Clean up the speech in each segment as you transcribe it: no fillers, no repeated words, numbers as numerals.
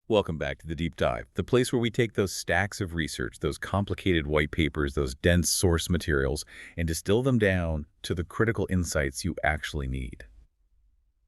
Welcome back to the Deep Dive, the place where we take those stacks of research, those complicated white papers, those dense source materials, and distill them down to the critical insights you actually need.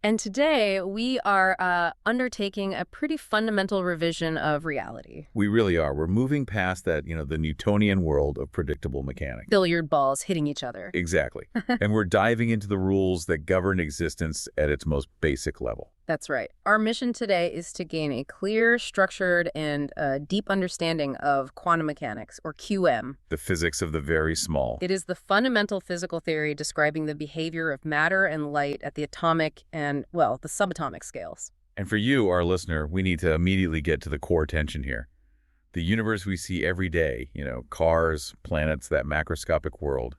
And today we are undertaking a pretty fundamental revision of reality. We really are. We're moving past that, the Newtonian world of predictable mechanics. Billiard balls hitting each other. Exactly. And we're diving into the rules that govern existence at its most basic level. That's right. Our mission today is to gain a clear, structured, and deep understanding of quantum mechanics, or QM. The physics of the very small. It is the fundamental physical theory describing the behavior of matter and light at the atomic and, well, the subatomic scales. And for you, our listener, we need to immediately get to the core tension here. The universe we see every day, cars, planets, that macroscopic world,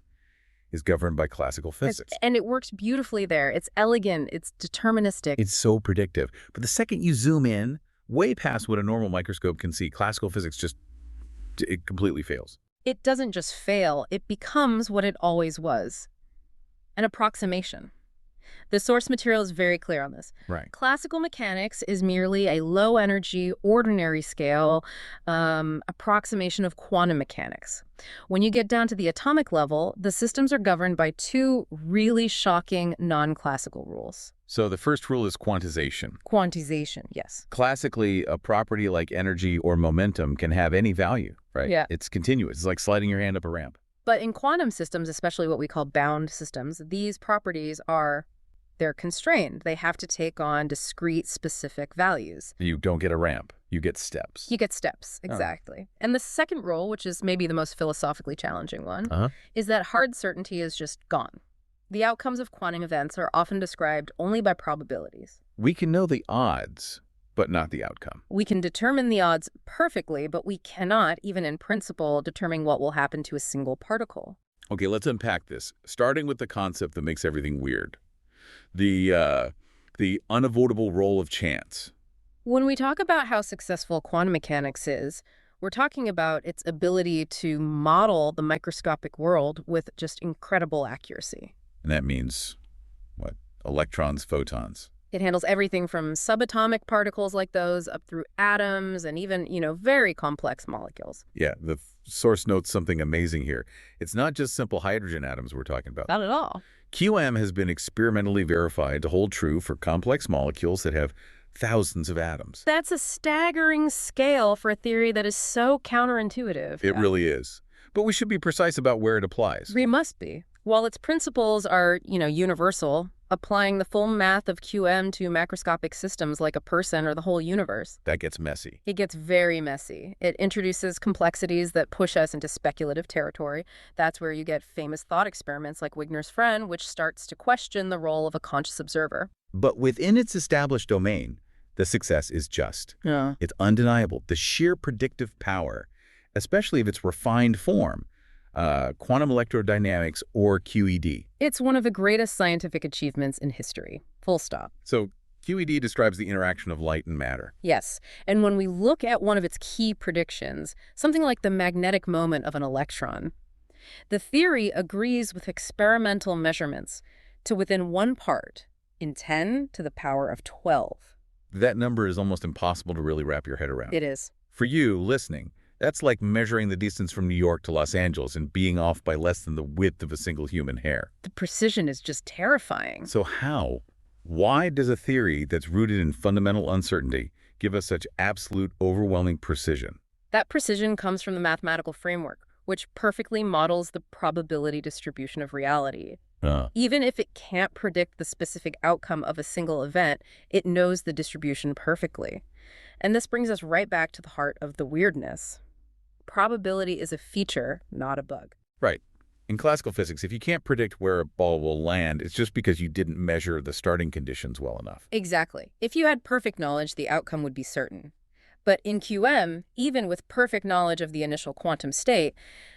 is governed by classical physics. And it works beautifully there. It's elegant. It's deterministic. It's so predictive. But the second you zoom in, way past what a normal microscope can see, classical physics it completely fails. It doesn't just fail. It becomes what it always was, an approximation. The source material is very clear on this. Right. Classical mechanics is merely a low-energy, ordinary scale approximation of quantum mechanics. When you get down to the atomic level, the systems are governed by two really shocking non-classical rules. So the first rule is quantization. Quantization, yes. Classically, a property like energy or momentum can have any value, right? Yeah. It's continuous. It's like sliding your hand up a ramp. But in quantum systems, especially what we call bound systems, these properties they're constrained. They have to take on discrete, specific values. You don't get a ramp. You get steps. You get steps, exactly. Oh. And the second rule, which is maybe the most philosophically challenging one, is that hard certainty is just gone. The outcomes of quantum events are often described only by probabilities. We can know the odds, but not the outcome. We can determine the odds perfectly, but we cannot, even in principle, determine what will happen to a single particle. Okay, let's unpack this, starting with the concept that makes everything weird. The unavoidable role of chance. When we talk about how successful quantum mechanics is, we're talking about its ability to model the microscopic world with just incredible accuracy. And that means, what? Electrons, photons. It handles everything from subatomic particles like those up through atoms and even, very complex molecules. Yeah, the source notes something amazing here. It's not just simple hydrogen atoms we're talking about. Not at all. QM has been experimentally verified to hold true for complex molecules that have thousands of atoms. That's a staggering scale for a theory that is so counterintuitive. It really is. But we should be precise about where it applies. We must be. While its principles are, universal, applying the full math of QM to macroscopic systems like a person or the whole universe. That gets messy. It gets very messy. It introduces complexities that push us into speculative territory. That's where you get famous thought experiments like Wigner's friend, which starts to question the role of a conscious observer. But within its established domain, the success is just. Yeah. It's undeniable. The sheer predictive power, especially if it's refined form, quantum electrodynamics, or QED. It's one of the greatest scientific achievements in history. Full stop. So QED describes the interaction of light and matter. Yes. And when we look at one of its key predictions, something like the magnetic moment of an electron, the theory agrees with experimental measurements to within 1 part in 10 to the power of 12. That number is almost impossible to really wrap your head around. It is. For you, listening, that's like measuring the distance from New York to Los Angeles and being off by less than the width of a single human hair. The precision is just terrifying. So why does a theory that's rooted in fundamental uncertainty give us such absolute, overwhelming precision? That precision comes from the mathematical framework, which perfectly models the probability distribution of reality. Even if it can't predict the specific outcome of a single event, it knows the distribution perfectly. And this brings us right back to the heart of the weirdness. Probability is a feature, not a bug. Right. In classical physics, if you can't predict where a ball will land, it's just because you didn't measure the starting conditions well enough. Exactly. If you had perfect knowledge, the outcome would be certain. But in QM, even with perfect knowledge of the initial quantum state,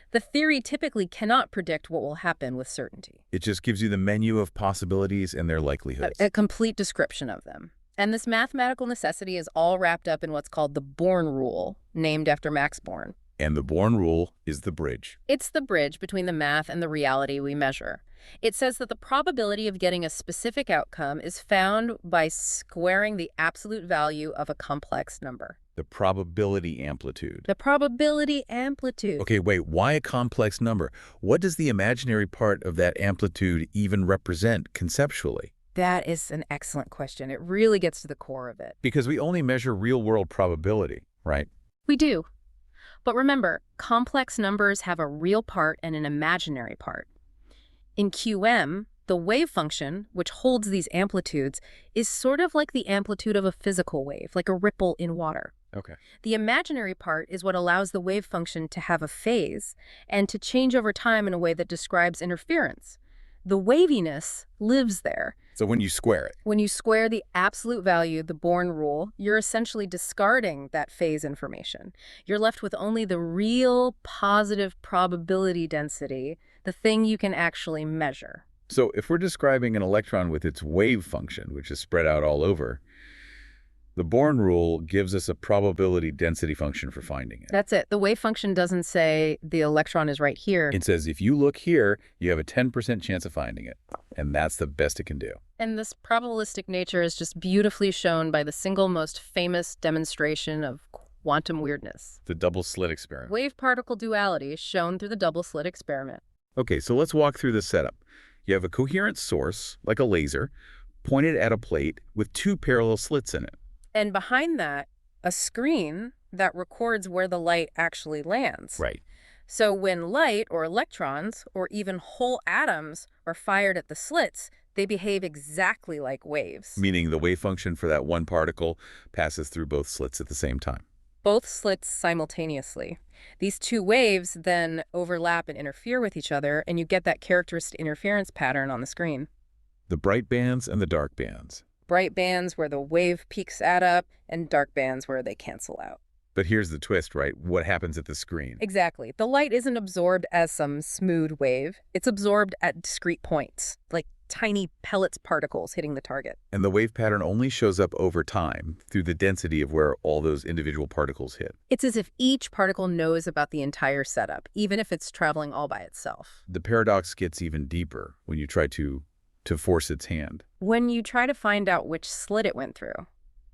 the theory typically cannot predict what will happen with certainty. It just gives you the menu of possibilities and their likelihoods. A complete description of them. And this mathematical necessity is all wrapped up in what's called the Born rule, named after Max Born. And the Born rule is the bridge. It's the bridge between the math and the reality we measure. It says that the probability of getting a specific outcome is found by squaring the absolute value of a complex number. The probability amplitude. The probability amplitude. Okay, wait, why a complex number? What does the imaginary part of that amplitude even represent conceptually? That is an excellent question. It really gets to the core of it. Because we only measure real-world probability, right? We do. But remember, complex numbers have a real part and an imaginary part. In QM, the wave function, which holds these amplitudes, is sort of like the amplitude of a physical wave, like a ripple in water. Okay. The imaginary part is what allows the wave function to have a phase and to change over time in a way that describes interference. The waviness lives there. So when you square it. When you square the absolute value, the Born rule, you're essentially discarding that phase information. You're left with only the real positive probability density, the thing you can actually measure. So if we're describing an electron with its wave function, which is spread out all over, the Born rule gives us a probability density function for finding it. That's it. The wave function doesn't say the electron is right here. It says if you look here, you have a 10% chance of finding it. And that's the best it can do. And this probabilistic nature is just beautifully shown by the single most famous demonstration of quantum weirdness. The double slit experiment. Wave-particle duality shown through the double slit experiment. Okay, so let's walk through this setup. You have a coherent source, like a laser, pointed at a plate with two parallel slits in it. And behind that, a screen that records where the light actually lands. Right. So when light or electrons or even whole atoms are fired at the slits, they behave exactly like waves. Meaning the wave function for that one particle passes through both slits at the same time. Both slits simultaneously. These two waves then overlap and interfere with each other, and you get that characteristic interference pattern on the screen. The bright bands and the dark bands. Bright bands where the wave peaks add up, and dark bands where they cancel out. But here's the twist, right? What happens at the screen? Exactly. The light isn't absorbed as some smooth wave. It's absorbed at discrete points, like tiny pellets particles hitting the target. And the wave pattern only shows up over time through the density of where all those individual particles hit. It's as if each particle knows about the entire setup, even if it's traveling all by itself. The paradox gets even deeper when you try to force its hand. When you try to find out which slit it went through,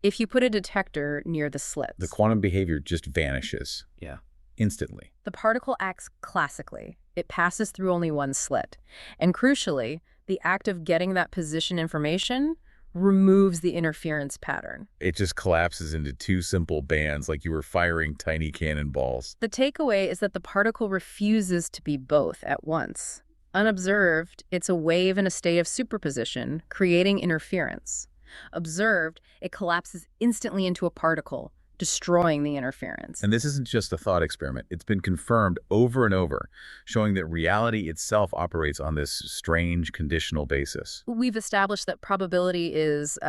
if you put a detector near the slits, The quantum behavior just vanishes. Yeah. Instantly. The particle acts classically. It passes through only one slit. And crucially, the act of getting that position information removes the interference pattern. It just collapses into two simple bands like you were firing tiny cannonballs. The takeaway is that the particle refuses to be both at once. Unobserved, it's a wave in a state of superposition, creating interference. Observed, it collapses instantly into a particle, destroying the interference. And this isn't just a thought experiment. It's been confirmed over and over, showing that reality itself operates on this strange conditional basis. We've established that probability is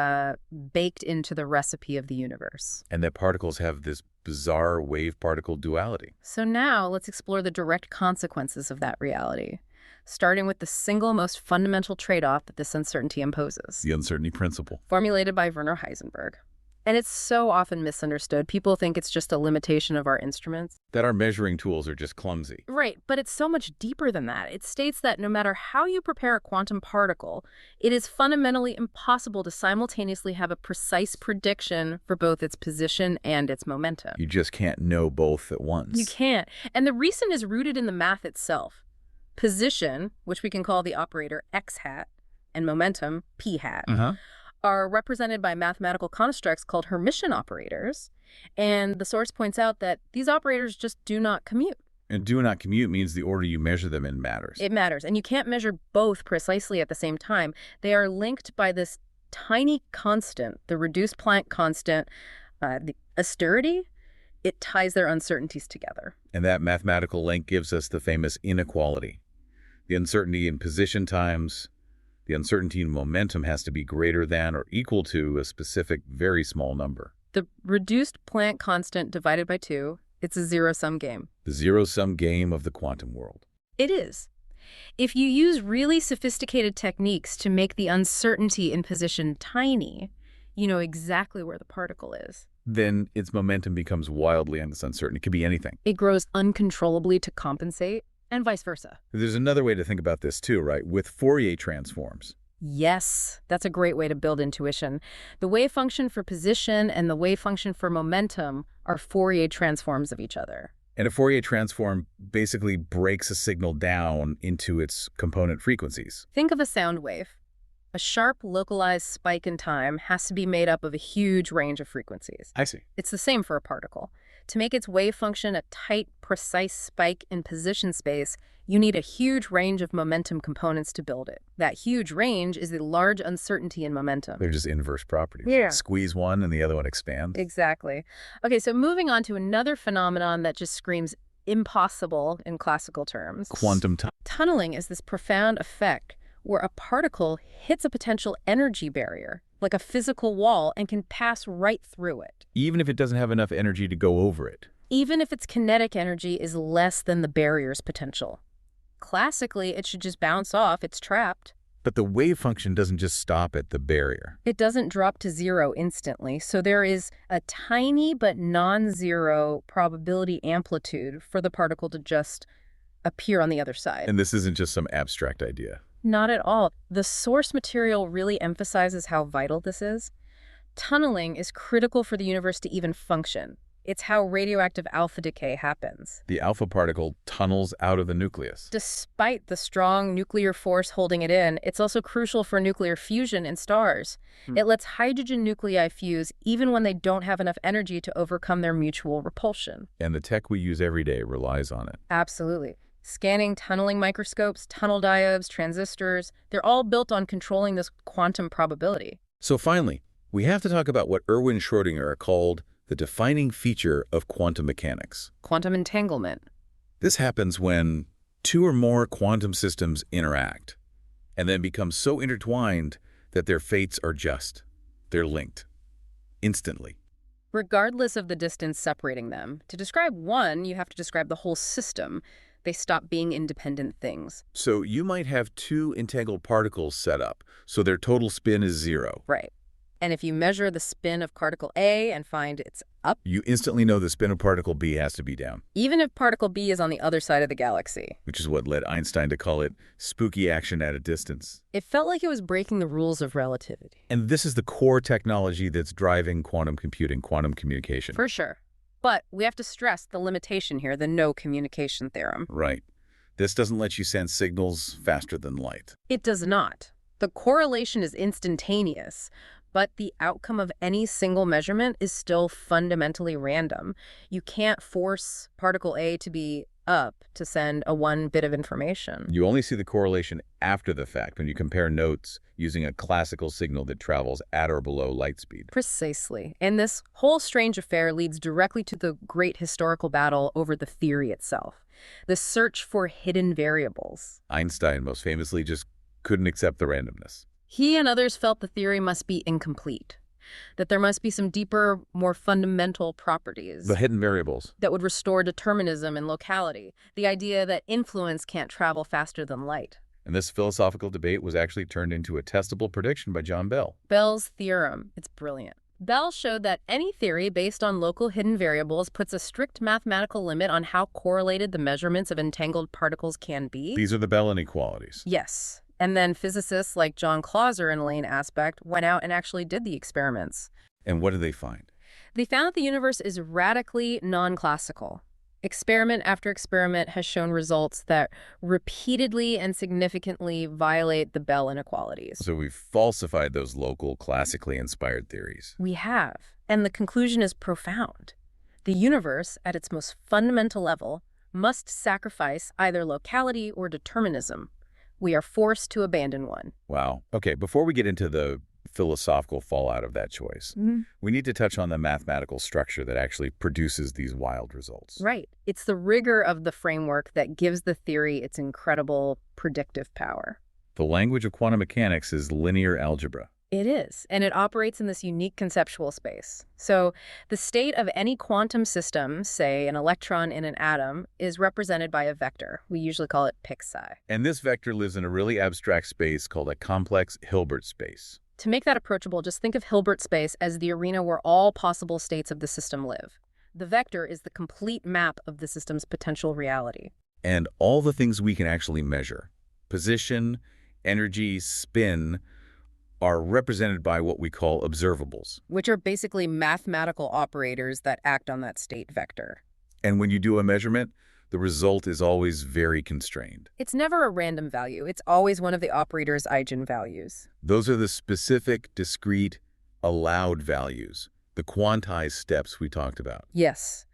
baked into the recipe of the universe. And that particles have this bizarre wave-particle duality. So now let's explore the direct consequences of that reality, starting with the single most fundamental trade-off that this uncertainty imposes. The uncertainty principle. Formulated by Werner Heisenberg. And it's so often misunderstood. People think it's just a limitation of our instruments. That our measuring tools are just clumsy. Right, but it's so much deeper than that. It states that no matter how you prepare a quantum particle, it is fundamentally impossible to simultaneously have a precise prediction for both its position and its momentum. You just can't know both at once. You can't. And the reason is rooted in the math itself. Position, which we can call the operator x hat, and momentum, p hat, are represented by mathematical constructs called Hermitian operators. And the source points out that these operators just do not commute. And do not commute means the order you measure them in matters. It matters. And you can't measure both precisely at the same time. They are linked by this tiny constant, the reduced Planck constant, the austerity. It ties their uncertainties together. And that mathematical link gives us the famous inequality. The uncertainty in position times the uncertainty in momentum has to be greater than or equal to a specific very small number. The reduced Planck constant divided by 2, it's a zero-sum game. The zero-sum game of the quantum world. It is. If you use really sophisticated techniques to make the uncertainty in position tiny, you know exactly where the particle is. Then its momentum becomes wildly uncertain. It could be anything. It grows uncontrollably to compensate, and vice versa. There's another way to think about this too, right? With Fourier transforms, Yes, that's a great way to build intuition. The wave function for position and the wave function for momentum are Fourier transforms of each other. And a Fourier transform basically breaks a signal down into its component frequencies. Think of a sound wave. A sharp, localized spike in time has to be made up of a huge range of frequencies. I see. It's the same for a particle. To make its wave function a tight, precise spike in position space, you need a huge range of momentum components to build it. That huge range is the large uncertainty in momentum. They're just inverse properties. Yeah. Squeeze one and the other one expands. Exactly. Okay, so moving on to another phenomenon that just screams impossible in classical terms. Quantum tunneling is this profound effect where a particle hits a potential energy barrier, like a physical wall, and can pass right through it. even if it doesn't have enough energy to go over it. Even if its kinetic energy is less than the barrier's potential. Classically, it should just bounce off. It's trapped. But the wave function doesn't just stop at the barrier. It doesn't drop to zero instantly, so there is a tiny but non-zero probability amplitude for the particle to just appear on the other side. And this isn't just some abstract idea. Not at all. The source material really emphasizes how vital this is. Tunneling is critical for the universe to even function. It's how radioactive alpha decay happens. The alpha particle tunnels out of the nucleus. Despite the strong nuclear force holding it in, it's also crucial for nuclear fusion in stars. It lets hydrogen nuclei fuse even when they don't have enough energy to overcome their mutual repulsion. And the tech we use every day relies on it. Absolutely. Scanning tunneling microscopes, tunnel diodes, transistors, they're all built on controlling this quantum probability. So finally, we have to talk about what Erwin Schrödinger called the defining feature of quantum mechanics. Quantum entanglement. This happens when two or more quantum systems interact and then become so intertwined that their fates are just. They're linked. Instantly. Regardless of the distance separating them, to describe one, you have to describe the whole system. They stop being independent things. So you might have two entangled particles set up, so their total spin is zero. Right. And if you measure the spin of particle A and find it's up, You instantly know the spin of particle B has to be down, even if particle B is on the other side of the galaxy. which is what led Einstein to call it spooky action at a distance. It felt like it was breaking the rules of relativity. And this is the core technology that's driving quantum computing, quantum communication. For sure. But we have to stress the limitation here, the no communication theorem. Right. This doesn't let you send signals faster than light. It does not. The correlation is instantaneous, but the outcome of any single measurement is still fundamentally random. You can't force particle A to be up to send a one bit of information. You only see the correlation after the fact when you compare notes using a classical signal that travels at or below light speed. Precisely. And this whole strange affair leads directly to the great historical battle over the theory itself, the search for hidden variables. Einstein most famously just couldn't accept the randomness. He and others felt the theory must be incomplete, that there must be some deeper, more fundamental properties The hidden variables. that would restore determinism and locality, the idea that influence can't travel faster than light. And this philosophical debate was actually turned into a testable prediction by John Bell. Bell's theorem, it's brilliant. Bell showed that any theory based on local hidden variables puts a strict mathematical limit on how correlated the measurements of entangled particles can be. These are the Bell inequalities. Yes. And then physicists like John Clauser and Lane Aspect went out and actually did the experiments. And what did they find? They found that the universe is radically non-classical. Experiment after experiment has shown results that repeatedly and significantly violate the Bell inequalities. So we've falsified those local, classically inspired theories. We have. And the conclusion is profound. The universe, at its most fundamental level, must sacrifice either locality or determinism. We are forced to abandon one. Wow. Okay, before we get into the philosophical fallout of that choice, we need to touch on the mathematical structure that actually produces these wild results. Right. It's the rigor of the framework that gives the theory its incredible predictive power. The language of quantum mechanics is linear algebra. It is, and it operates in this unique conceptual space. So the state of any quantum system, say an electron in an atom, is represented by a vector. We usually call it pxi. And this vector lives in a really abstract space called a complex Hilbert space. To make that approachable, just think of Hilbert space as the arena where all possible states of the system live. The vector is the complete map of the system's potential reality. And all the things we can actually measure, position, energy, spin, are represented by what we call observables. which are basically mathematical operators that act on that state vector. And when you do a measurement, the result is always very constrained. It's never a random value. It's always one of the operator's eigenvalues. Those are the specific, discrete, allowed values, the quantized steps we talked about. Yes.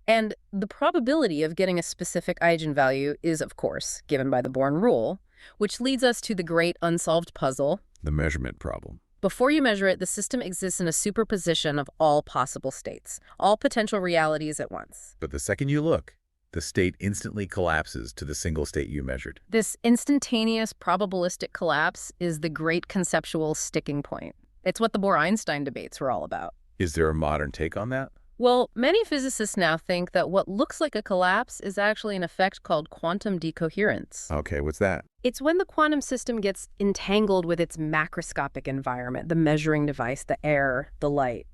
And the probability of getting a specific eigenvalue is, of course, given by the Born rule, which leads us to the great unsolved puzzle. The measurement problem. Before you measure it, the system exists in a superposition of all possible states, all potential realities at once. But the second you look, the state instantly collapses to the single state you measured. This instantaneous probabilistic collapse is the great conceptual sticking point. It's what the Bohr-Einstein debates were all about. Is there a modern take on that? Well, many physicists now think that what looks like a collapse is actually an effect called quantum decoherence. Okay, what's that? It's when the quantum system gets entangled with its macroscopic environment, the measuring device, the air, the light.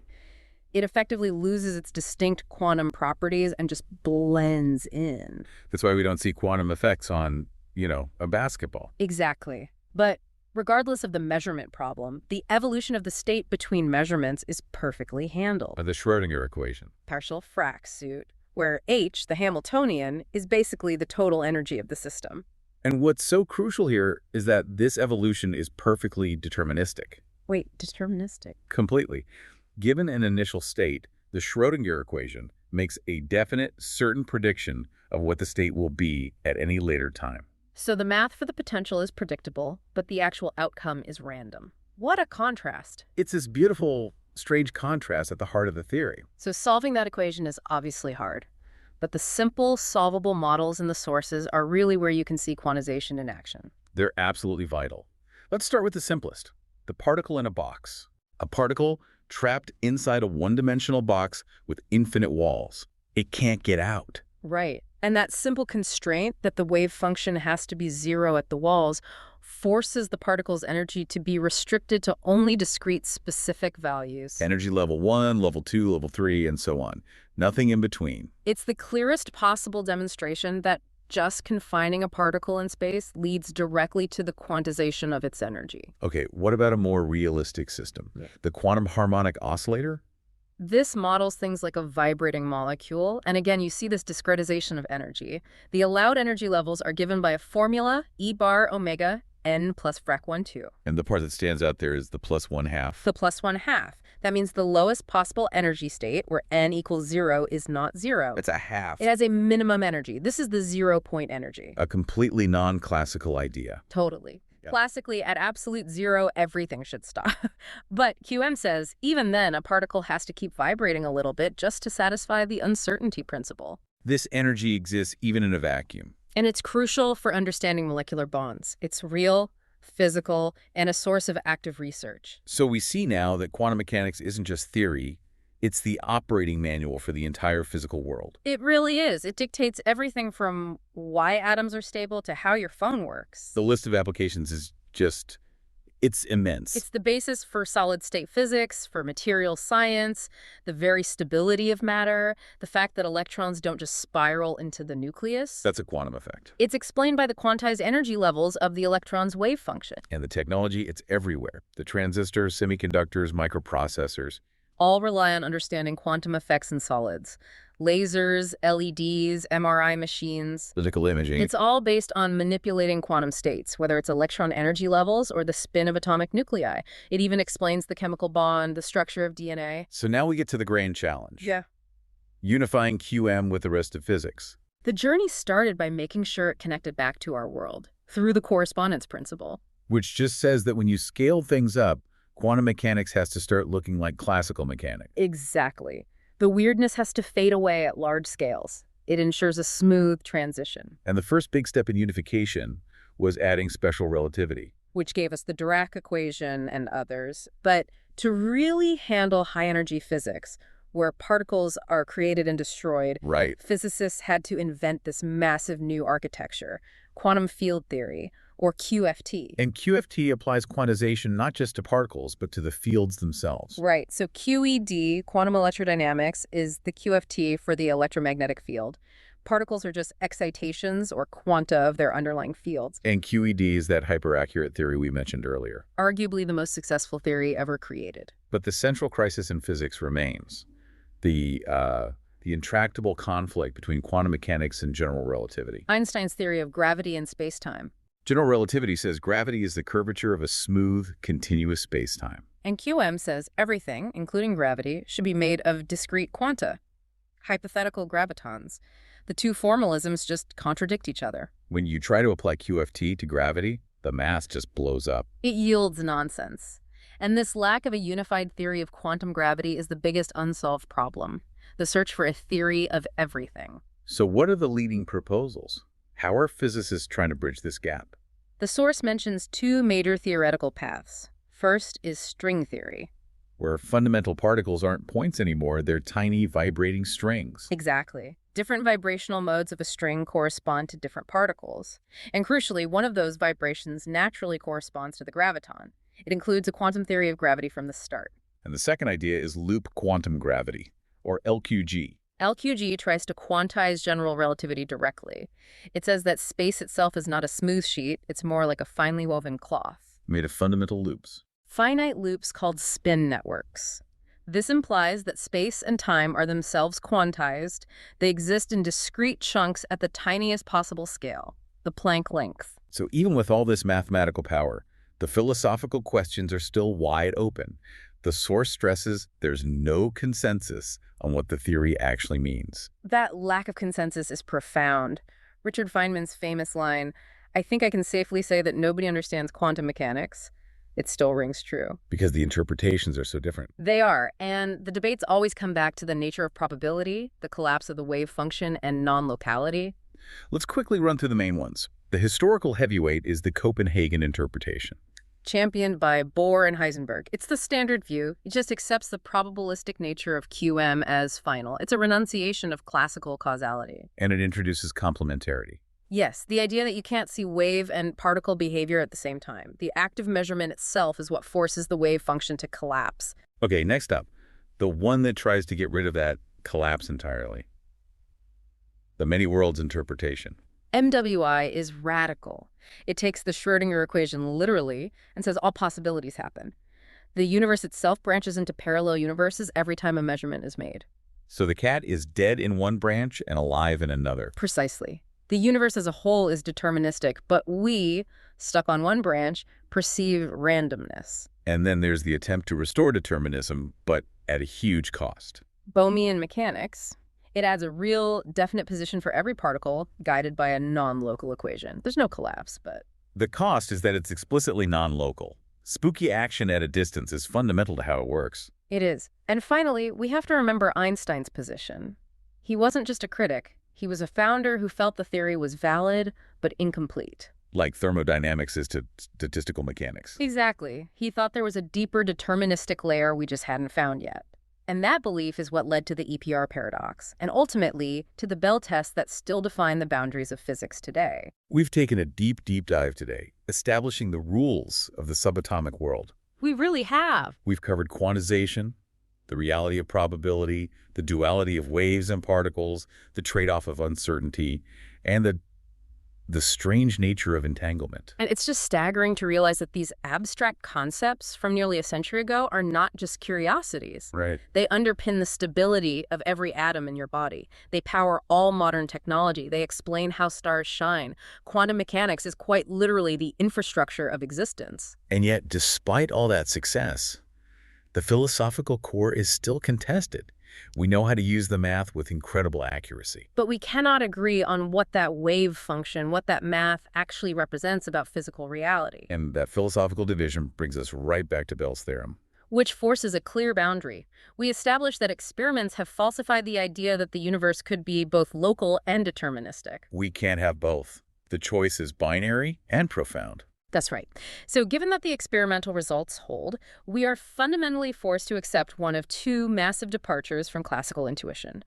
It effectively loses its distinct quantum properties and just blends in. That's why we don't see quantum effects on, a basketball. Exactly. But regardless of the measurement problem, the evolution of the state between measurements is perfectly handled. The Schrödinger equation. Partial Frac suit, where H, the Hamiltonian, is basically the total energy of the system. And what's so crucial here is that this evolution is perfectly deterministic. Wait, deterministic? Completely. Given an initial state, the Schrödinger equation makes a definite, certain prediction of what the state will be at any later time. So the math for the potential is predictable, but the actual outcome is random. What a contrast. It's this beautiful, strange contrast at the heart of the theory. So solving that equation is obviously hard. But the simple, solvable models in the sources are really where you can see quantization in action. They're absolutely vital. Let's start with the simplest, the particle in a box. A particle trapped inside a one-dimensional box with infinite walls. It can't get out. Right. And that simple constraint that the wave function has to be zero at the walls forces the particle's energy to be restricted to only discrete specific values. Energy level 1, level 2, level 3, and so on. Nothing in between. It's the clearest possible demonstration that just confining a particle in space leads directly to the quantization of its energy. Okay, what about a more realistic system? The quantum harmonic oscillator? This models things like a vibrating molecule, and again, you see this discretization of energy. The allowed energy levels are given by a formula, E bar omega, n plus frac 1, 2. And the part that stands out there is the plus 1/2. The plus 1/2. That means the lowest possible energy state, where n equals 0, is not 0. It's a half. It has a minimum energy. This is the 0-point energy. A completely non-classical idea. Totally. Yeah. Classically, at absolute 0, everything should stop. But QM says, even then, a particle has to keep vibrating a little bit just to satisfy the uncertainty principle. This energy exists even in a vacuum. And it's crucial for understanding molecular bonds. It's real, physical, and a source of active research. So we see now that quantum mechanics isn't just theory, it's the operating manual for the entire physical world. It really is. It dictates everything from why atoms are stable to how your phone works. The list of applications is just, it's immense. It's the basis for solid-state physics, for material science, the very stability of matter, the fact that electrons don't just spiral into the nucleus. That's a quantum effect. It's explained by the quantized energy levels of the electron's wave function. And the technology, it's everywhere. The transistors, semiconductors, microprocessors. All rely on understanding quantum effects in solids. Lasers, LEDs, MRI machines. Physical imaging. It's all based on manipulating quantum states, whether it's electron energy levels or the spin of atomic nuclei. It even explains the chemical bond, the structure of DNA. So now we get to the grand challenge. Yeah. Unifying QM with the rest of physics. The journey started by making sure it connected back to our world through the correspondence principle. Which just says that when you scale things up, quantum mechanics has to start looking like classical mechanics. Exactly. The weirdness has to fade away at large scales. It ensures a smooth transition. And the first big step in unification was adding special relativity. Which gave us the Dirac equation and others. But to really handle high-energy physics, where particles are created and destroyed, right, physicists had to invent this massive new architecture, quantum field theory, or QFT. And QFT applies quantization not just to particles, but to the fields themselves. Right. So QED, quantum electrodynamics, is the QFT for the electromagnetic field. Particles are just excitations or quanta of their underlying fields. And QED is that hyperaccurate theory we mentioned earlier. Arguably the most successful theory ever created. But the central crisis in physics remains the intractable conflict between quantum mechanics and general relativity. Einstein's theory of gravity and spacetime. General relativity says gravity is the curvature of a smooth, continuous spacetime. And QM says everything, including gravity, should be made of discrete quanta, hypothetical gravitons. The two formalisms just contradict each other. When you try to apply QFT to gravity, the math just blows up. It yields nonsense. And this lack of a unified theory of quantum gravity is the biggest unsolved problem, the search for a theory of everything. So what are the leading proposals? How are physicists trying to bridge this gap? The source mentions two major theoretical paths. First is string theory, where fundamental particles aren't points anymore, they're tiny vibrating strings. Exactly. Different vibrational modes of a string correspond to different particles. And crucially, one of those vibrations naturally corresponds to the graviton. It includes a quantum theory of gravity from the start. And the second idea is loop quantum gravity, or LQG. LQG tries to quantize general relativity directly. It says that space itself is not a smooth sheet, it's more like a finely woven cloth. Made of fundamental loops. Finite loops called spin networks. This implies that space and time are themselves quantized. They exist in discrete chunks at the tiniest possible scale, the Planck length. So even with all this mathematical power, the philosophical questions are still wide open. The source stresses there's no consensus on what the theory actually means. That lack of consensus is profound. Richard Feynman's famous line, "I think I can safely say that nobody understands quantum mechanics," it still rings true. Because the interpretations are so different. They are, and the debates always come back to the nature of probability, the collapse of the wave function, and non-locality. Let's quickly run through the main ones. The historical heavyweight is the Copenhagen interpretation. Championed by Bohr and Heisenberg. It's the standard view. It just accepts the probabilistic nature of QM as final. It's a renunciation of classical causality. And it introduces complementarity. Yes, the idea that you can't see wave and particle behavior at the same time. The active measurement itself is what forces the wave function to collapse. Okay, next up, the one that tries to get rid of that collapse entirely. The many worlds interpretation. MWI is radical. It takes the Schrödinger equation literally and says all possibilities happen. The universe itself branches into parallel universes every time a measurement is made. So the cat is dead in one branch and alive in another. Precisely. The universe as a whole is deterministic, but we, stuck on one branch, perceive randomness. And then there's the attempt to restore determinism, but at a huge cost. Bohmian mechanics. It adds a real, definite position for every particle, guided by a non-local equation. There's no collapse, but... The cost is that it's explicitly non-local. Spooky action at a distance is fundamental to how it works. It is. And finally, we have to remember Einstein's position. He wasn't just a critic. He was a founder who felt the theory was valid, but incomplete. Like thermodynamics is to statistical mechanics. Exactly. He thought there was a deeper deterministic layer we just hadn't found yet. And that belief is what led to the EPR paradox, and ultimately to the Bell tests that still define the boundaries of physics today. We've taken a deep dive today, establishing the rules of the subatomic world. We really have. We've covered quantization, the reality of probability, the duality of waves and particles, the trade-off of uncertainty, and the strange nature of entanglement. And it's just staggering to realize that these abstract concepts from nearly a century ago are not just curiosities. Right. They underpin the stability of every atom in your body. They power all modern technology. They explain how stars shine. Quantum mechanics is quite literally the infrastructure of existence. And yet, despite all that success, the philosophical core is still contested. We know how to use the math with incredible accuracy. But we cannot agree on what that wave function, what that math actually represents about physical reality. And that philosophical division brings us right back to Bell's theorem. Which forces a clear boundary. We established that experiments have falsified the idea that the universe could be both local and deterministic. We can't have both. The choice is binary and profound. That's right. So given that the experimental results hold, we are fundamentally forced to accept one of two massive departures from classical intuition.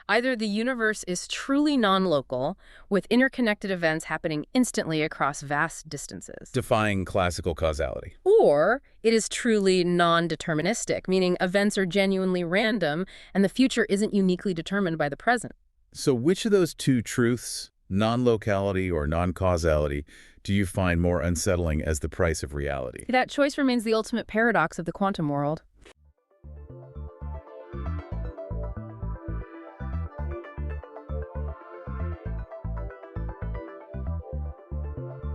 Either the universe is truly non-local, with interconnected events happening instantly across vast distances. Defying classical causality. Or it is truly non-deterministic, meaning events are genuinely random and the future isn't uniquely determined by the present. So which of those two truths, non-locality or non-causality, do you find more unsettling as the price of reality? That choice remains the ultimate paradox of the quantum world.